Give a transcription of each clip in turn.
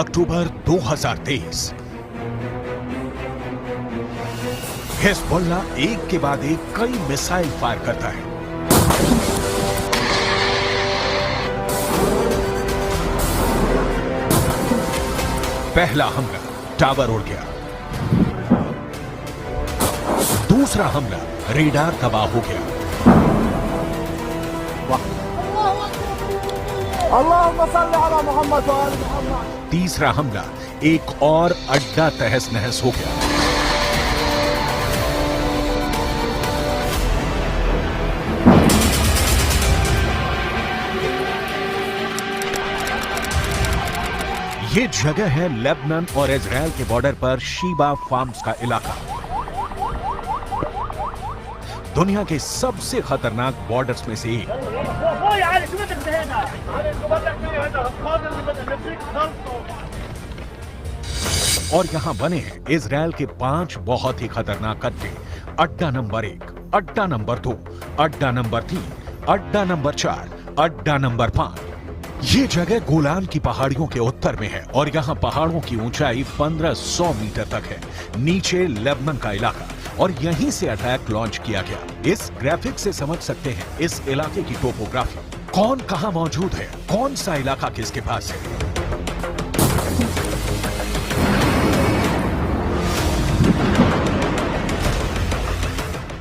अक्टूबर 2023 Hezbollah एक के बाद एक कई मिसाइल फायर करता है। पहला हमला, टावर उड़ गया। दूसरा हमला, रेडार तबाह हो गया। अल्लाहुम्मा सल्ली अला मोहम्मद व आले मोहम्मद। तीसरा हमला, एक और अड्डा तहस नहस हो गया। ये जगह है लेबनान और इजराइल के बॉर्डर पर शीबा फार्म्स का इलाका। दुनिया के सबसे खतरनाक बॉर्डर्स में से एक। और यहां बने हैं इजराइल के 5 बहुत ही खतरनाक अड्डे। अड्डा नंबर 1, अड्डा नंबर 2, अड्डा नंबर 3, अड्डा नंबर 4, अड्डा नंबर 5। ये जगह गोलान की पहाड़ियों के उत्तर में है और यहाँ पहाड़ों की ऊंचाई 1500 मीटर तक है। नीचे लेबनान का इलाका और यहीं से अटैक लॉन्च किया गया। इस ग्राफिक से समझ सकते हैं इस इलाके की टोपोग्राफी। कौन कहां मौजूद है, कौन सा इलाका किसके पास है।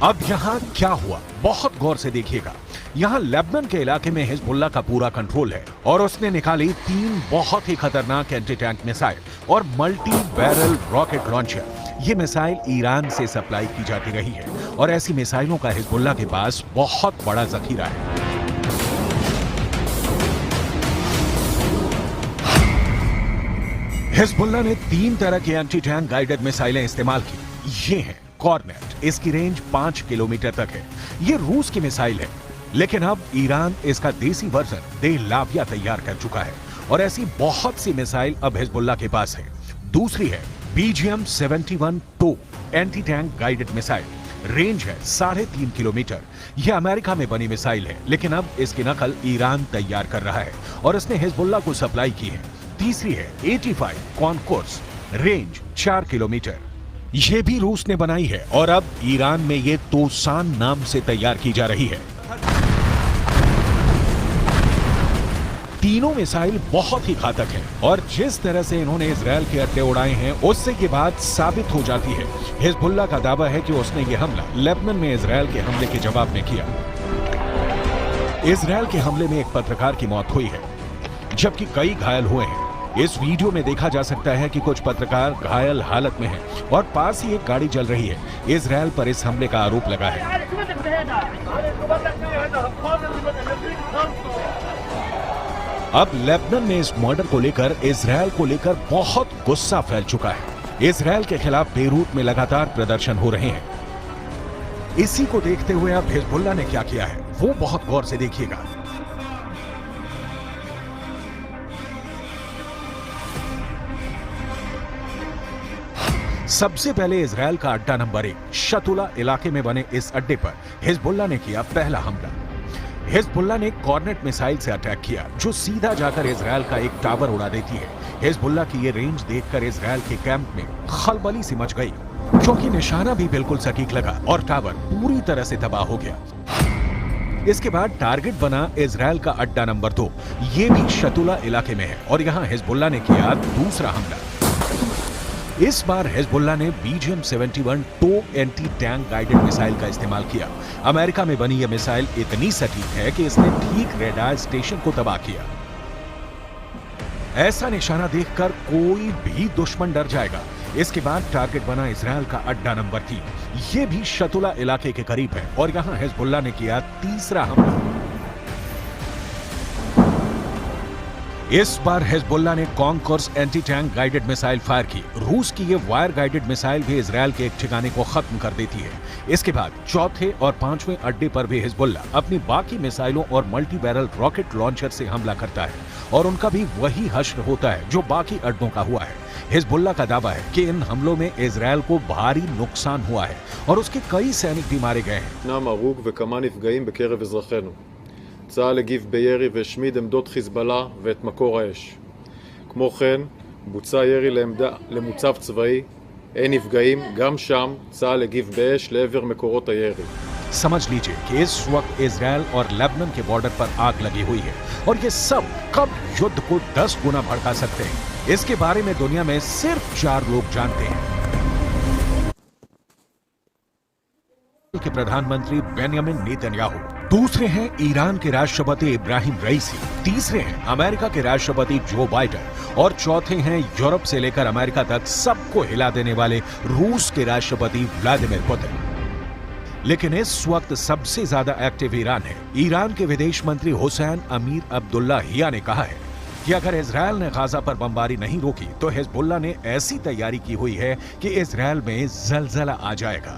अब यहां क्या हुआ, बहुत गौर से देखिएगा। यहां लेबनान के इलाके में हिजबुल्लाह का पूरा कंट्रोल है और उसने निकाली 3 बहुत ही खतरनाक एंटी टैंक मिसाइल और मल्टी बैरल रॉकेट लॉन्चर। ये मिसाइल ईरान से सप्लाई की जाती रही है और ऐसी मिसाइलों का हिजबुल्लाह के पास बहुत बड़ा जखीरा है। हिजबुल्लाह ने 3 तरह की एंटी टैंक गाइडेड मिसाइलें इस्तेमाल की। ये हैं कॉर्नेट, इसकी रेंज 5 किलोमीटर तक है। ये रूस की मिसाइल है, लेकिन अब ईरान इसका देसी वर्जन देलाविया तैयार कर चुका है और ऐसी बहुत सी मिसाइल अब हिजबुल्लाह के पास है। दूसरी है BGM-71 टो anti tank guided missile. Range है 3.5 किलोमीटर। यह अमेरिका में बनी मिसाइल है, लेकिन अब इसकी नकल ईरान तैयार कर रहा है और इसने हिजबुल्लाह को सप्लाई की है। तीसरी है 85 कॉनकोर्स, रेंज 4 किलोमीटर। यह भी रूस ने बनाई है और अब ईरान में ये तोसान नाम से तैयार की जा रही है। तीनों मिसाइल बहुत ही घातक हैं और जिस तरह से इन्होंने इजराइल के अड्डे उड़ाए हैं, उससे ये बात साबित हो जाती है। हिजबुल्लाह का दावा है कि उसने ये हमला लेबनान में इजराइल के हमले के जवाब में किया। इजराइल के हमले में एक पत्रकार की मौत हुई है, जबकि कई घायल हुए हैं। इस वीडियो में देखा जा सकता है कि कुछ पत्रकार घायल हालत में हैं और पास ही एक गाड़ी जल रही है। इजराइल पर इस हमले का आरोप लगा है। अब लेबनान में इस मर्डर को लेकर इजराइल को लेकर बहुत गुस्सा फैल चुका है। इजराइल के खिलाफ बेरूत में लगातार प्रदर्शन हो रहे हैं। इसी को देखते हुए अब हिजबुल्लाह ने क्या किया है, वो बहुत गौर से देखिएगा। सबसे पहले इजराइल का अड्डा नंबर 1 शतुला इलाके में बने इस अड्डे पर हिजबुल्लाह ने किया पहला हमला। हिजबुल्लाह ने कॉर्नेट मिसाइल से अटैक किया, जो सीधा जाकर इजराइल का एक टावर उड़ा देती है। हिजबुल्लाह की ये रेंज देखकर इजराइल के कैंप में खलबली सी मच गई, क्योंकि निशाना भी बिल्कुल सटीक लगा और टावर पूरी तरह से तबाह हो गया। इसके बाद टारगेट बना इजराइल का अड्डा नंबर 2। ये भी शतुला इलाके में है और यहाँ हिजबुल्लाह ने किया दूसरा हमला। इस बार हिजबुल्लाह ने BGM-71 टो एंटी टैंक गाइडेड मिसाइल का इस्तेमाल किया। अमेरिका में बनी यह मिसाइल इतनी सटीक है कि इसने ठीक रेडार स्टेशन को तबाह किया। ऐसा निशाना देखकर कोई भी दुश्मन डर जाएगा। इसके बाद टारगेट बना इजराइल का अड्डा नंबर 3। यह भी शतुला इलाके के करीब है और यहां हिजबुल्लाह ने किया तीसरा हमला। इस बार हिजबुल्लाह ने concourse anti tank guided missile fire की। रूस की ये वायर गाइडेड मिसाइल भी इजरायल के एक ठिकाने को खत्म कर देती है। इसके बाद चौथे और पांचवें अड्डे पर भी हिजबुल्लाह अपनी बाकी मिसाइलों और मल्टी बैरल रॉकेट लॉन्चर से हमला करता है और उनका भी वही हश्र होता है जो बाकी अड्डों का हुआ है। हिजबुल्लाह का दावा है कि इन हमलों में इजरायल को भारी नुकसान हुआ है और उसके कई सैनिक भी मारे गए हैं। צה"ל הגיב בירי והשמיד עמדות חיזבאללה ואת מקור האש. כמו כן, בוצע ירי למוצב צבאי, אין נפגעים, גם שם צה"ל הגיב באש לעבר מקורות הירי. समझ लीजिए कि इस वक्त इजरायल और लेबनान के बॉर्डर पर आग लगी हुई है और ये सब कब युद्ध को 10 गुना भड़का सकते हैं, इसके बारे में दुनिया में सिर्फ 4 लोग जानते हैं। के प्रधानमंत्री बेंयामिन नेतन्याहू, दूसरे हैं ईरान के राष्ट्रपति इब्राहिम रईसी, तीसरे हैं अमेरिका के राष्ट्रपति जो बाइडेन और चौथे हैं यूरोप से लेकर अमेरिका तक सबको हिला देने वाले रूस के राष्ट्रपति व्लादिमीर पुतिन। लेकिन इस वक्त सबसे ज्यादा एक्टिव ईरान है। ईरान के विदेश मंत्री हुसैन अमीर अब्दुल्लाहिया ने कहा है कि अगर इजरायल ने गाजा पर बमबारी नहीं रोकी तो हिजबुल्लाह ने ऐसी तैयारी की हुई है कि इजरायल में जलजला आ जाएगा।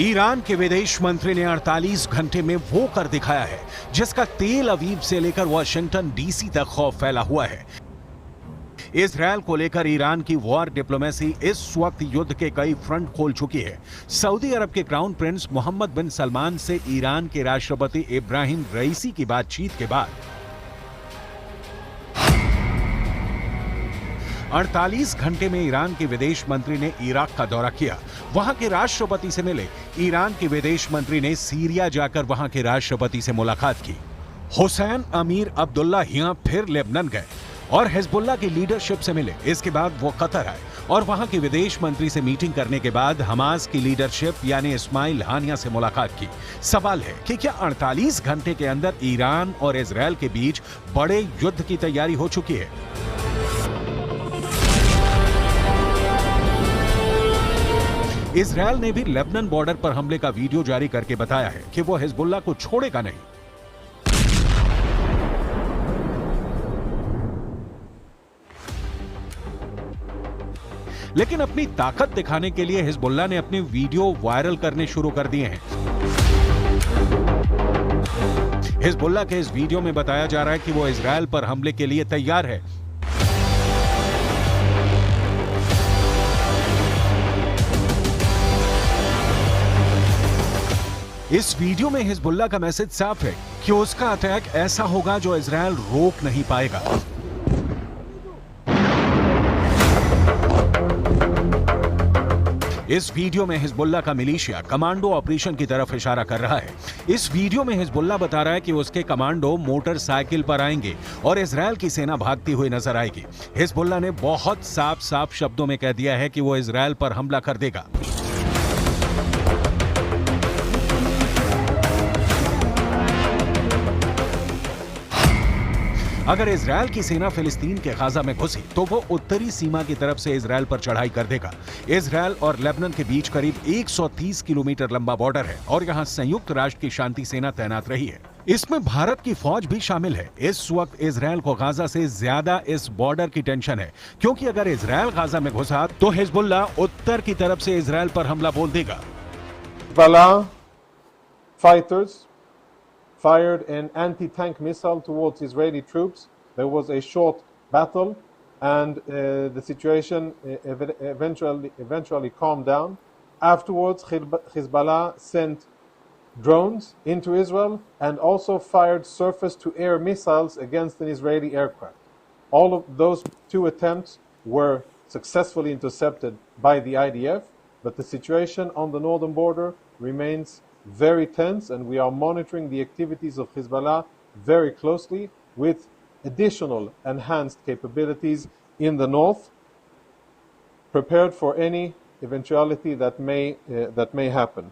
ईरान के विदेश मंत्री ने 48 घंटे में वो कर दिखाया है जिसका तेल अवीव से लेकर वाशिंगटन डीसी तक खौफ फैला हुआ है। इजरायल को लेकर ईरान की वॉर डिप्लोमेसी इस वक्त युद्ध के कई फ्रंट खोल चुकी है। सऊदी अरब के क्राउन प्रिंस मोहम्मद बिन सलमान से ईरान के राष्ट्रपति इब्राहिम रईसी की बातचीत के बाद 48 घंटे में ईरान के विदेश मंत्री ने इराक का दौरा किया, वहां के राष्ट्रपति से मिले। ईरान के विदेश मंत्री ने सीरिया जाकर वहां के राष्ट्रपति से मुलाकात की। हुसैन अमीर अब्दुल्लाहिया फिर लेबनान गए और हिजबुल्लाह की लीडरशिप से मिले। इसके बाद वो कतर आए और वहां के विदेश मंत्री से मीटिंग करने के बाद हमास की लीडरशिप यानी इस्माइल हानिया से मुलाकात की। सवाल है कि क्या 48 घंटे के अंदर ईरान और इजरायल के बीच बड़े युद्ध की तैयारी हो चुकी है? इजरायल ने भी लेबनान बॉर्डर पर हमले का वीडियो जारी करके बताया है कि वो हिजबुल्लाह को छोड़ेगा नहीं। लेकिन अपनी ताकत दिखाने के लिए हिजबुल्लाह ने अपने वीडियो वायरल करने शुरू कर दिए हैं। हिजबुल्लाह के इस वीडियो में बताया जा रहा है कि वो इजरायल पर हमले के लिए तैयार है। इस वीडियो में हिजबुल्लाह का मैसेज साफ है कि उसका अटैक ऐसा होगा जो इजरायल रोक नहीं पाएगा। इस वीडियो में हिजबुल्लाह का मिलिशिया कमांडो ऑपरेशन की तरफ इशारा कर रहा है। इस वीडियो में हिजबुल्लाह बता रहा है कि उसके कमांडो मोटरसाइकिल पर आएंगे और इजरायल की सेना भागती हुई नजर आएगी। हिजबुल्लाह ने बहुत साफ शब्दों में कह दिया है कि वो इजरायल पर हमला कर देगा। अगर इजरायल की सेना फिलिस्तीन के गाजा में घुसी तो वो उत्तरी सीमा की तरफ से इजरायल पर चढ़ाई कर देगा। इजरायल और लेबनान के बीच करीब 130 किलोमीटर लंबा बॉर्डर है और यहाँ संयुक्त राष्ट्र की शांति सेना तैनात रही है। इसमें भारत की फौज भी शामिल है। इस वक्त इजरायल को गाजा से ज्यादा इस बॉर्डर की टेंशन है, क्योंकि अगर इजरायल गाजा में घुसा तो हिजबुल्लाह उत्तर की तरफ से इजरायल पर हमला बोल देगा। Fighters fired an anti-tank missile towards Israeli troops. There was a short battle and the situation eventually calmed down. Afterwards, Hezbollah sent drones into Israel and also fired surface-to-air missiles against an Israeli aircraft. All of those two attempts were successfully intercepted by the IDF, but the situation on the northern border remains very tense, and we are monitoring the activities of Hezbollah very closely with additional enhanced capabilities in the north, prepared for any eventuality that may happen.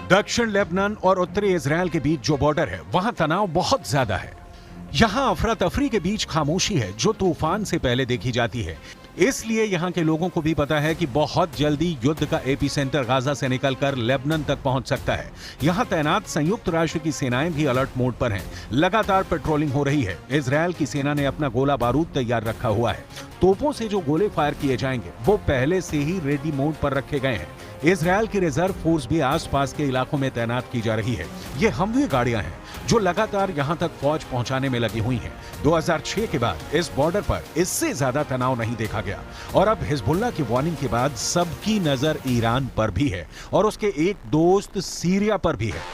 दक्षिण Lebanon और उत्तरी Israel के बीच जो border है वहां तनाव बहुत ज्यादा है। यहां अफरा तफरी के बीच खामोशी है जो तूफान से पहले देखी जाती है। इसलिए यहां के लोगों को भी पता है कि बहुत जल्दी युद्ध का एपी सेंटर गाजा से निकलकर लेबनान तक पहुंच सकता है। यहां तैनात संयुक्त राष्ट्र की सेनाएं भी अलर्ट मोड पर हैं। लगातार पेट्रोलिंग हो रही है। इजरायल की सेना ने अपना गोला बारूद तैयार रखा हुआ है। तोपों से जो गोले फायर किए जाएंगे वो पहले से ही रेडी मोड पर रखे गए हैं। इजरायल की रिजर्व फोर्स भी आसपास के इलाकों में तैनात की जा रही है। ये हमवी गाड़ियां हैं जो लगातार यहां तक फौज पहुंचाने में लगी हुई हैं। 2006 के बाद इस बॉर्डर पर इससे ज्यादा तनाव नहीं देखा गया और अब हिजबुल्लाह की वार्निंग के बाद सबकी नजर ईरान पर भी है और उसके एक दोस्त सीरिया पर भी है।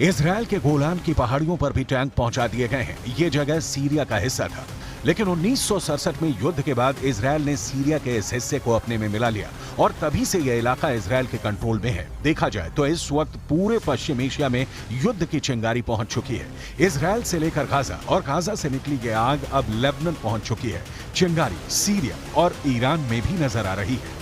इजरायल के गोलान की पहाड़ियों पर भी टैंक पहुंचा दिए गए हैं। ये जगह सीरिया का हिस्सा था, लेकिन 1967 में युद्ध के बाद इजरायल ने सीरिया के इस हिस्से को अपने में मिला लिया और तभी से यह इलाका इजरायल के कंट्रोल में है। देखा जाए तो इस वक्त पूरे पश्चिम एशिया में युद्ध की चिंगारी पहुंच चुकी है। इजरायल से लेकर गाजा और गाजा से निकली ये आग अब लेबनान पहुंच चुकी है। चिंगारी सीरिया और ईरान में भी नजर आ रही है।